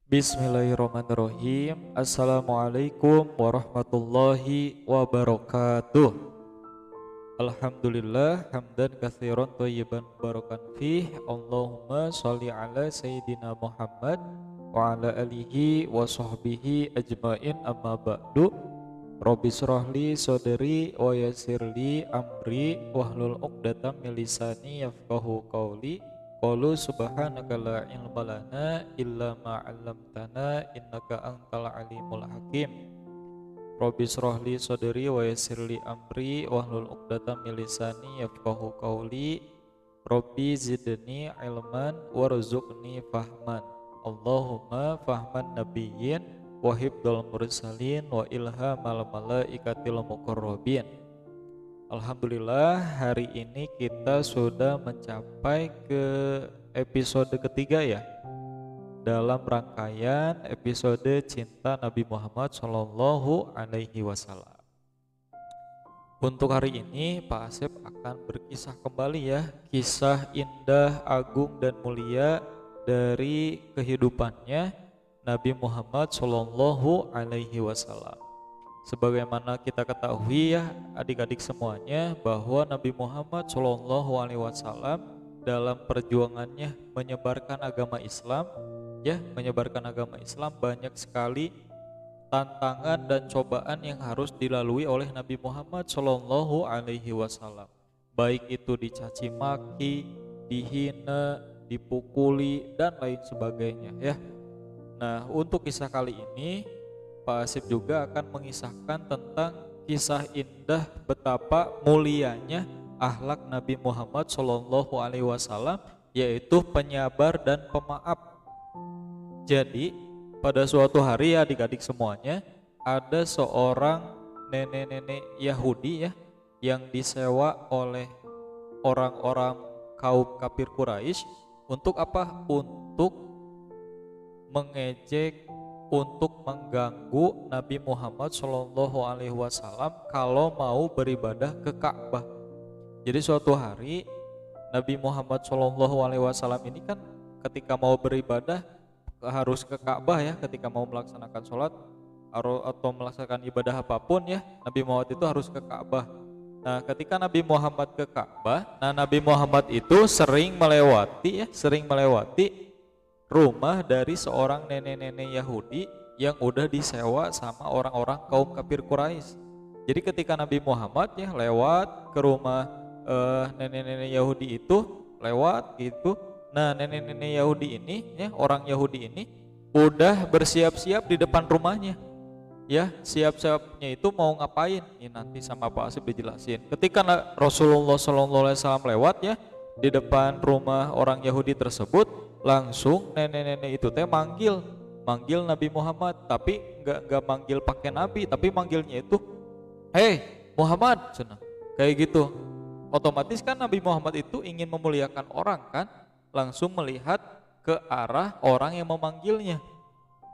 Bismillahirrahmanirrahim. Assalamualaikum warahmatullahi wabarakatuh. Alhamdulillah hamdan katsiran thayyiban barakan fih. Allahumma shalli ala sayyidina Muhammad wa ala alihi wa sahbihi ajmain, amma ba'du. Rabbi shrahli sadri wa yassirli amri wahlul 'uqdatam min lisani yafqahu qawli. Qalu subhanaka la ilma lana illa ma 'allamtana innaka antal alimul hakim. Rabbi shrahli sadri wa yassirli amri wahlul 'uqdatam min lisani yafqahu qawli. Rabbi zidni ilman warzuqni fahman. Allahumma fahman nabiyyin wa hibdul mursalin wa ilhamal malaikatil muqarrabin. Alhamdulillah, hari ini kita sudah mencapai ke episode ketiga ya, dalam rangkaian episode Cinta Nabi Muhammad Shallallahu Alaihi Wasallam. Untuk hari ini Pak Asep akan berkisah kembali ya, kisah indah, agung dan mulia dari kehidupannya Nabi Muhammad Shallallahu Alaihi Wasallam. Sebagaimana kita ketahui ya adik-adik semuanya, bahwa Nabi Muhammad Shallallahu Alaihi Wasallam dalam perjuangannya menyebarkan agama Islam banyak sekali tantangan dan cobaan yang harus dilalui oleh Nabi Muhammad Shallallahu Alaihi Wasallam. Baik itu dicaci maki, dihina, dipukuli dan lain sebagainya ya. Nah, untuk kisah kali ini Pak Asif juga akan mengisahkan tentang kisah indah betapa mulianya akhlak Nabi Muhammad Shallallahu Alaihi Wasallam, yaitu penyabar dan pemaaf. Jadi pada suatu hari ya adik-adik semuanya, ada seorang nenek-nenek Yahudi ya yang disewa oleh orang-orang kaum kafir Quraisy untuk apa? Untuk mengejek, untuk mengganggu Nabi Muhammad Shallallahu Alaihi Wasallam kalau mau beribadah ke Ka'bah. Jadi suatu hari Nabi Muhammad Shallallahu Alaihi Wasallam ini kan ketika mau beribadah harus ke Ka'bah ya, ketika mau melaksanakan sholat atau melaksanakan ibadah apapun ya, Nabi Muhammad itu harus ke Ka'bah. Nah, ketika Nabi Muhammad ke Ka'bah, Nabi Muhammad itu sering melewati rumah dari seorang nenek-nenek Yahudi yang udah disewa sama orang-orang kaum kafir Quraisy. Jadi ketika Nabi Muhammad ya lewat ke rumah nenek-nenek Yahudi itu, lewat gitu. Nah, nenek-nenek Yahudi ini ya, orang Yahudi ini udah bersiap-siap di depan rumahnya. Ya, siap-siapnya itu mau ngapain? Ini nanti sama Pak Asif dijelasin. Ketika Rasulullah SAW lewat ya di depan rumah orang Yahudi tersebut, langsung nenek-nenek itu teh manggil Nabi Muhammad, tapi enggak manggil pakai nabi, tapi manggilnya itu "Hei Muhammad", cenah. Kayak gitu. Otomatis kan Nabi Muhammad itu ingin memuliakan orang kan, langsung melihat ke arah orang yang memanggilnya.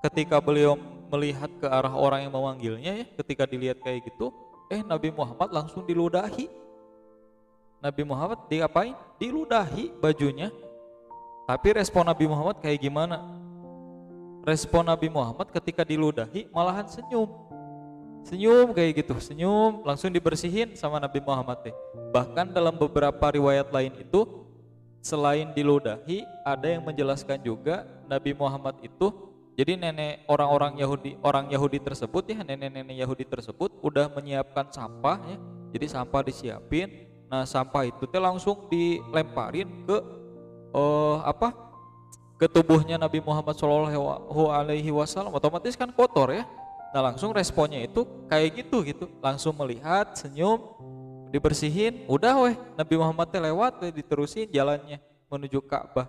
Ketika beliau melihat ke arah orang yang memanggilnya ya, ketika dilihat kayak gitu, Nabi Muhammad langsung diludahi. Nabi Muhammad diapain? Diludahi bajunya. Tapi respon Nabi Muhammad kayak gimana? Respon Nabi Muhammad ketika diludahi malahan senyum kayak gitu, senyum, langsung dibersihin sama Nabi Muhammad. Bahkan dalam beberapa riwayat lain itu, selain diludahi, ada yang menjelaskan juga Nabi Muhammad itu, jadi orang Yahudi tersebut ya, nenek-nenek Yahudi tersebut udah menyiapkan sampah ya, jadi sampah disiapin. Nah, sampah itu langsung dilemparin ke tubuhnya Nabi Muhammad Shallallahu Alaihi Wasallam. Otomatis kan kotor ya. Nah, langsung responnya itu kayak gitu, langsung melihat, senyum, dibersihin, udah Nabi Muhammad lewat, diterusin jalannya menuju Ka'bah.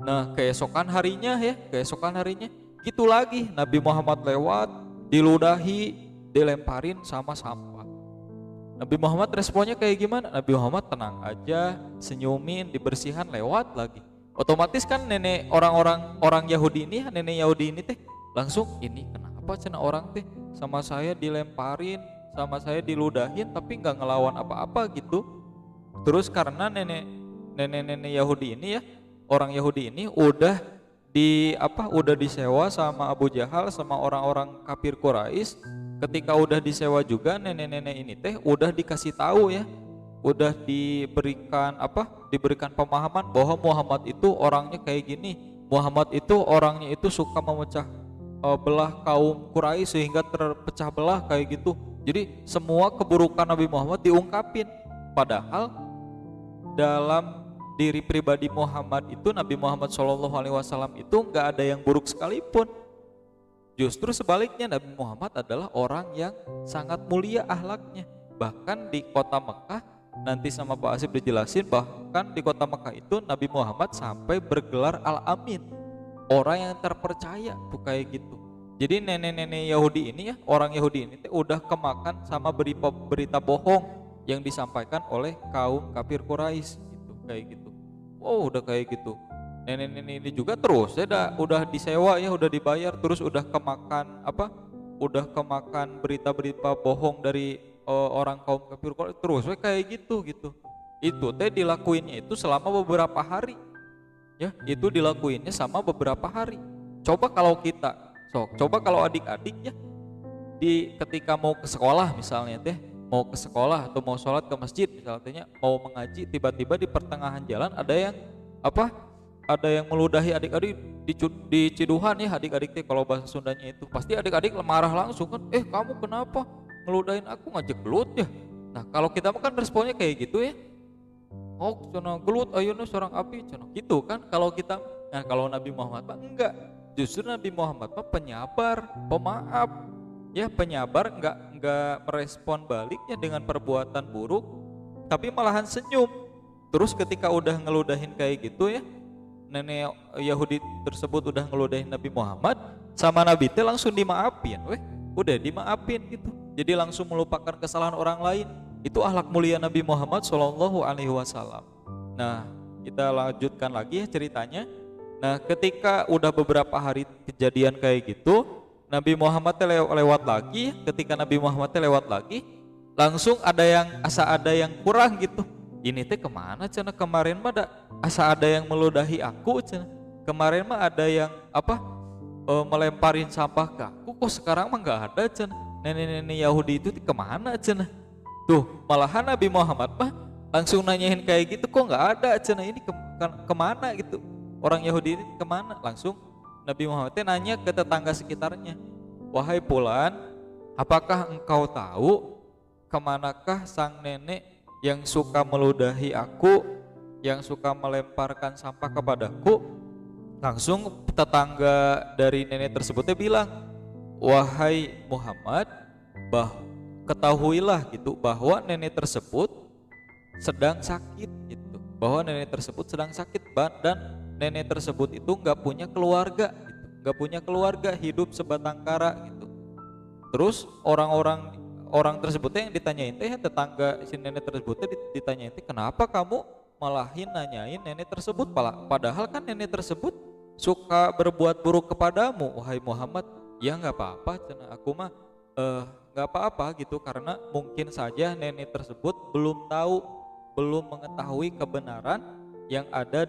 Nah, keesokan harinya gitu lagi, Nabi Muhammad lewat, diludahi, dilemparin sama sampah. Nabi Muhammad responnya kayak gimana? Nabi Muhammad tenang aja, senyumin, dibersihan, lewat lagi. Otomatis kan orang Yahudi ini, nenek Yahudi ini teh langsung, ini kenapa cenah orang teh sama saya dilemparin, sama saya diludahin tapi nggak ngelawan apa-apa gitu. Terus karena nenek Yahudi ini ya, orang Yahudi ini udah udah disewa sama Abu Jahal sama orang-orang kafir Quraisy. Ketika udah disewa juga, nenek-nenek ini teh udah dikasih tahu ya, udah diberikan pemahaman bahwa Muhammad itu orangnya kayak gini, Muhammad itu orangnya itu suka memecah belah kaum Quraisy sehingga terpecah belah kayak gitu. Jadi semua keburukan Nabi Muhammad diungkapin, padahal dalam diri pribadi Muhammad itu, Nabi Muhammad SAW itu nggak ada yang buruk sekalipun. Justru sebaliknya, Nabi Muhammad adalah orang yang sangat mulia akhlaknya. Bahkan di kota Mekah, nanti sama Pak Asif dijelasin, bahkan di kota Mekah itu Nabi Muhammad sampai bergelar Al-Amin, orang yang terpercaya tuh kayak gitu. Jadi nenek-nenek Yahudi ini ya, orang Yahudi ini udah kemakan sama berita bohong yang disampaikan oleh kaum kafir Quraisy gitu, kayak gitu. Wow, udah kayak gitu. Nenek-nenek ini juga terus ya udah disewa ya, udah dibayar, terus udah kemakan berita-berita bohong dari orang kaum kafir Quraisy, terus kayak gitu. Itu teh dilakuinnya itu selama beberapa hari. Ya, itu dilakuinnya sama beberapa hari. Coba kalau adik-adik ya ketika mau ke sekolah misalnya teh, mau ke sekolah atau mau sholat ke masjid misalnya, mau mengaji, tiba-tiba di pertengahan jalan ada yang meludahi adik-adik di ciduhan ya, adik-adik teh kalau bahasa Sundanya itu pasti adik-adik marah langsung kan, kamu kenapa ngeludahin aku, ngajak gelut ya. Nah kalau kita kan responnya kayak gitu ya, oh cenah gelut ayeuna seorang api cenah gitu kan kalau kita. Nah kalau Nabi Muhammad mah enggak, justru Nabi Muhammad mah penyabar, pemaaf ya, penyabar, enggak merespon baliknya dengan perbuatan buruk, tapi malahan senyum. Terus ketika udah ngeludahin kayak gitu ya, nenek Yahudi tersebut udah ngeludahin Nabi Muhammad, sama Nabi teh langsung dimaafin, udah dimaafin gitu. Jadi langsung melupakan kesalahan orang lain. Itu akhlak mulia Nabi Muhammad SAW. Nah, kita lanjutkan lagi ya ceritanya. Nah, ketika udah beberapa hari kejadian kayak gitu, Nabi Muhammad lewat lagi. Ketika Nabi Muhammad lewat lagi, langsung ada yang kurang gitu. Ini teh kemana cenah, kemarin mah asa ada yang meludahi aku cenah. Kemarin mah ada yang melemparin sampah ke aku, kok sekarang mah nggak ada cenah. Nenek-nenek Yahudi itu kemana cenah. Tuh malahan Nabi Muhammad mah langsung nanyain kayak gitu, kok nggak ada cenah, ini kemana gitu, orang Yahudi ini kemana. Langsung Nabi Muhammad nanya ke tetangga sekitarnya, wahai Fulan, apakah engkau tahu kemanakah sang nenek yang suka meludahi aku, yang suka melemparkan sampah kepadaku? Langsung tetangga dari nenek tersebutnya bilang, wahai Muhammad, ketahuilah gitu bahwa nenek tersebut sedang sakit gitu, bahwa nenek tersebut sedang sakit dan nenek tersebut itu nggak punya keluarga gitu, nggak punya keluarga, hidup sebatang kara gitu. Terus orang tersebutnya yang ditanyain teh, tetangga si nenek tersebutnya ditanyain teh, kenapa kamu malahin nanyain nenek tersebut, padahal kan nenek tersebut suka berbuat buruk kepadamu, wahai Muhammad. Ya nggak apa-apa cenah, aku mah nggak apa-apa gitu, karena mungkin saja nenek tersebut belum mengetahui kebenaran yang ada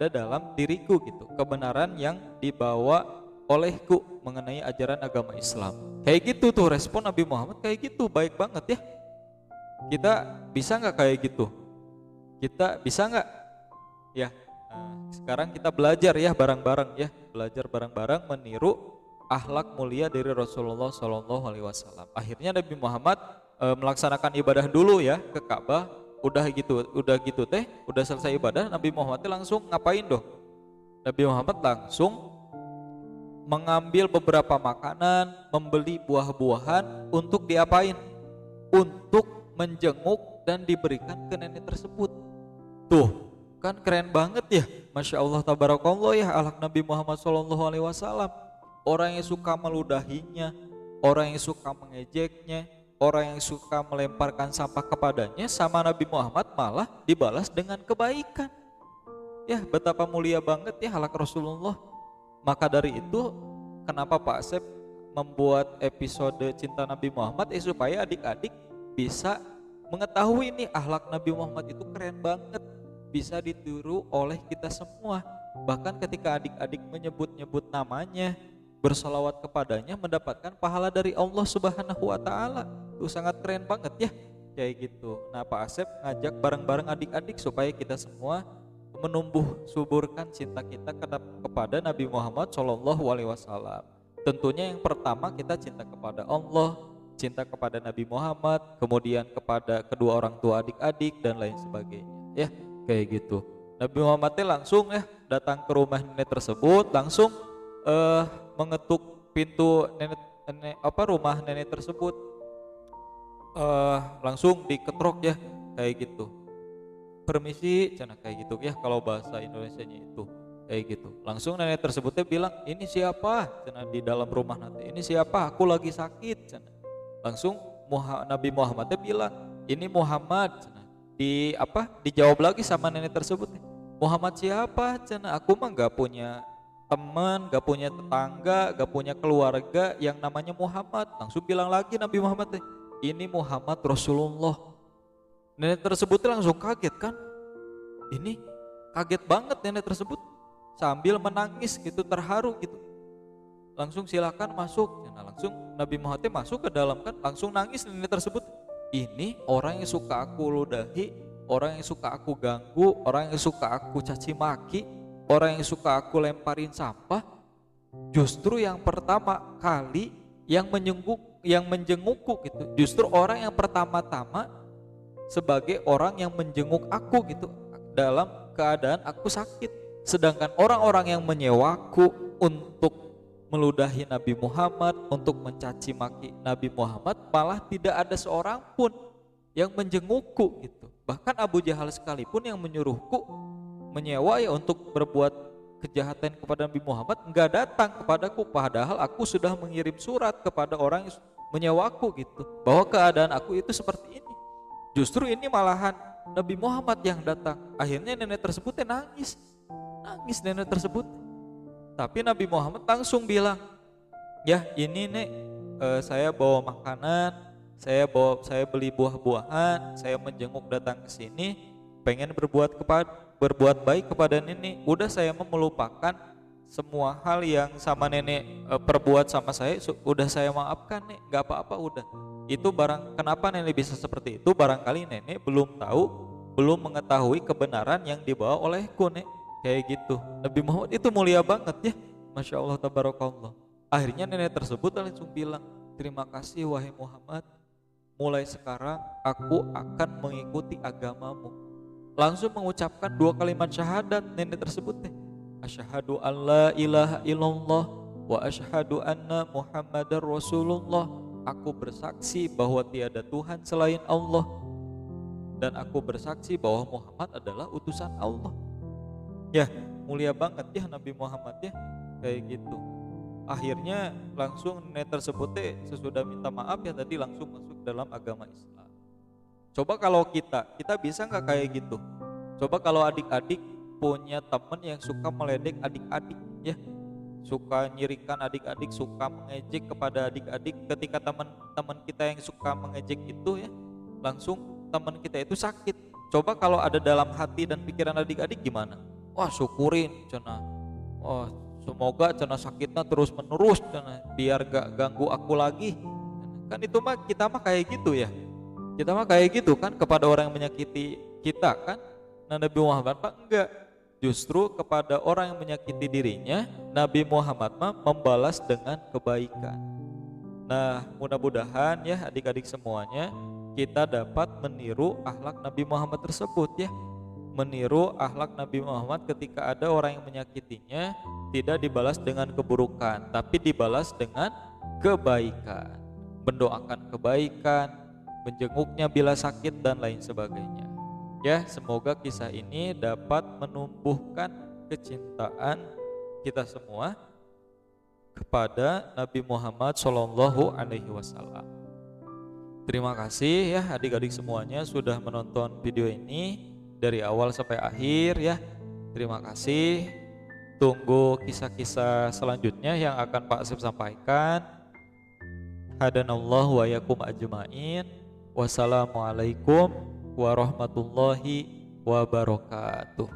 dalam diriku gitu, kebenaran yang dibawa olehku mengenai ajaran agama Islam. Kayak gitu tuh respon Nabi Muhammad, kayak gitu, baik banget ya. Kita bisa nggak kayak gitu? Kita bisa nggak? Ya, sekarang kita belajar ya bareng-bareng ya, belajar bareng-bareng meniru akhlak mulia dari Rasulullah SAW. Akhirnya Nabi Muhammad melaksanakan ibadah dulu ya ke Ka'bah. Udah gitu teh, udah selesai ibadah, Nabi Muhammad langsung ngapain dong? Nabi Muhammad langsung mengambil beberapa makanan, membeli buah-buahan untuk diapain? Untuk menjenguk dan diberikan ke nenek tersebut. Tuh, kan keren banget ya, Masya Allah tabarakallah ya akhlak Nabi Muhammad SAW. Orang yang suka meludahinya, orang yang suka mengejeknya, orang yang suka melemparkan sampah kepadanya, sama Nabi Muhammad malah dibalas dengan kebaikan. Ya, betapa mulia banget ya akhlak Rasulullah. Maka dari itu, kenapa Pak Asep membuat episode Cinta Nabi Muhammad supaya adik-adik bisa mengetahui nih akhlak Nabi Muhammad itu keren banget, bisa ditiru oleh kita semua. Bahkan ketika adik-adik menyebut-nyebut namanya, bersolawat kepadanya, mendapatkan pahala dari Allah Subhanahu wa Ta'ala. Itu sangat keren banget ya, kayak gitu. Nah, Pak Asep ngajak bareng-bareng adik-adik supaya kita semua menumbuh suburkan cinta kita kepada Nabi Muhammad SAW. Tentunya yang pertama kita cinta kepada Allah, cinta kepada Nabi Muhammad, kemudian kepada kedua orang tua adik-adik dan lain sebagainya. Ya, kayak gitu. Nabi Muhammad langsung ya datang ke rumah nenek tersebut, langsung mengetuk pintu rumah nenek tersebut. Langsung diketrok ya, kayak gitu. Permisi, cina kayak gitu ya kalau bahasa Indonesianya itu kayak gitu. Langsung nenek tersebutnya bilang, ini siapa? Cina di dalam rumah nanti. Ini siapa? Aku lagi sakit. Cina. Langsung Nabi Muhammadnya bilang, ini Muhammad. Cina. Dijawab lagi sama nenek tersebut. Muhammad siapa? Cina. Aku mah gak punya teman, gak punya tetangga, gak punya keluarga yang namanya Muhammad. Langsung bilang lagi Nabi Muhammad, ini Muhammad Rasulullah. Nenek tersebut langsung kaget kan, ini kaget banget nenek tersebut sambil menangis gitu, terharu gitu. Langsung silakan masuk. Nah, langsung Nabi Muhammad masuk ke dalam kan, langsung nangis nenek tersebut. Ini orang yang suka aku ludahi, orang yang suka aku ganggu, orang yang suka aku caci maki, orang yang suka aku lemparin sampah, justru yang pertama kali yang menjengukku gitu. Justru orang yang pertama-tama sebagai orang yang menjenguk aku gitu dalam keadaan aku sakit. Sedangkan orang-orang yang menyewaku untuk meludahi Nabi Muhammad, untuk mencaci maki Nabi Muhammad, malah tidak ada seorang pun yang menjengukku gitu. Bahkan Abu Jahal sekalipun yang menyuruhku menyewa ya untuk berbuat kejahatan kepada Nabi Muhammad enggak datang kepadaku, padahal aku sudah mengirim surat kepada orang yang menyewaku gitu, bahwa keadaan aku itu seperti ini. Justru ini malahan Nabi Muhammad yang datang. Akhirnya nenek tersebut nangis nenek tersebut. Tapi Nabi Muhammad langsung bilang, ya ini nek, saya bawa makanan, saya beli buah-buahan, saya menjenguk datang ke sini, pengen berbuat baik kepada nenek. Udah saya melupakan semua hal yang sama nenek perbuat sama saya, udah saya maafkan nek, nggak apa-apa udah. Itu kenapa nenek bisa seperti itu? Barangkali nenek belum mengetahui kebenaran yang dibawa olehku nek, kayak gitu. Nabi Muhammad itu mulia banget ya, Masya Allah tabarakallah. Akhirnya nenek tersebut langsung bilang, terima kasih wahai Muhammad, mulai sekarang aku akan mengikuti agamamu. Langsung mengucapkan 2 kalimat syahadat nenek tersebut asyhadu an la ilaha illallah wa asyhadu anna Muhammadar Rasulullah. Aku bersaksi bahwa tiada Tuhan selain Allah, dan aku bersaksi bahwa Muhammad adalah utusan Allah. Ya, mulia banget ya Nabi Muhammad ya, kayak gitu. Akhirnya langsung nenek tersebut sesudah minta maaf ya tadi langsung masuk dalam agama Islam. Coba kalau kita bisa nggak kayak gitu? Coba kalau adik-adik punya teman yang suka meledek adik-adik ya, suka nyirikan adik-adik, suka mengejek kepada adik-adik. Ketika teman-teman kita yang suka mengejek itu ya, langsung teman kita itu sakit. Coba kalau ada dalam hati dan pikiran adik-adik gimana? Wah syukurin cina, wah semoga cina sakitnya terus menerus cina, biar gak ganggu aku lagi. Kan itu mah kita mah kayak gitu ya, kita mah kayak gitu kan kepada orang yang menyakiti kita kan. Nah Nabi Muhammad pak enggak, justru kepada orang yang menyakiti dirinya, Nabi Muhammad membalas dengan kebaikan. Nah, mudah-mudahan ya adik-adik semuanya kita dapat meniru akhlak Nabi Muhammad tersebut ya. Meniru akhlak Nabi Muhammad ketika ada orang yang menyakitinya, tidak dibalas dengan keburukan, tapi dibalas dengan kebaikan. Mendoakan kebaikan, menjenguknya bila sakit dan lain sebagainya. Ya, semoga kisah ini dapat menumbuhkan kecintaan kita semua kepada Nabi Muhammad SAW. Terima kasih ya adik-adik semuanya sudah menonton video ini dari awal sampai akhir ya. Terima kasih. Tunggu kisah-kisah selanjutnya yang akan Pak Asep sampaikan. Hadanallahu wa yakum ajmain. Wassalamualaikum warahmatullahi wabarakatuh.